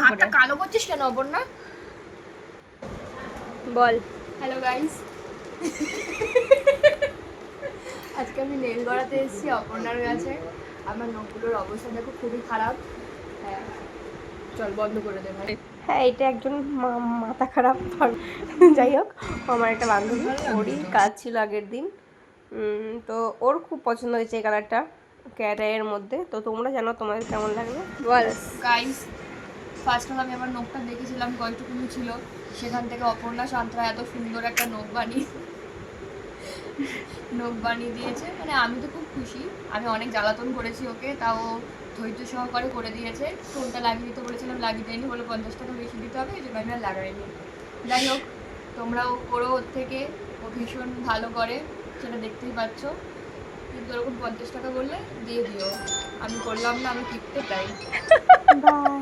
হাতটা কালো করছিস কেন অপর্ণা? বল। হ্যালো গাইস, আজকে আমি নেল গড়াতে এসেছি অপর্ণার কাছে। আমার নখগুলোর অবস্থা দেখো খুবই খারাপ। হ্যাঁ চল বন্ধ করে দে ভাই। হ্যাঁ, এটা একজন মাথা খারাপ যাই হোক, আমার একটা বান্ধবী, ওরই কাজ ছিল আগের দিন। তো ওর খুব পছন্দ হয়েছে এই কালারটা ক্যাটাইয়ের মধ্যে। তো তোমরা জানো তোমাদের কেমন লাগলো বল। গাইস ফার্স্ট অফ আমি আমার নখটা দেখেছিলাম কয়টুকুনি ছিল, সেখান থেকে অপর্ণা সান্ত্রা এত সুন্দর একটা নখ বানিয়ে দিয়েছে। মানে আমি তো খুব খুশি, আমি অনেক জ্বালাতন করেছি ওকে, তাও ধৈর্য সহকারে করে দিয়েছে। টোনটা লাগিয়ে দিতে বলেছিলাম, লাগিয়ে দেয়নি, বলে 50 টাকা বেশি দিতে হবে, এই জন্য আমি আর লাগাইনি। যাই হোক তোমরাও করো ওর থেকে, ও ভীষণ ভালো করে সেটা দেখতেই পাচ্ছ। কিন্তু ওরকম 50 টাকা বললে দিয়ে দিও, আমি করলাম না, আমি কিনতে চাই। বাই।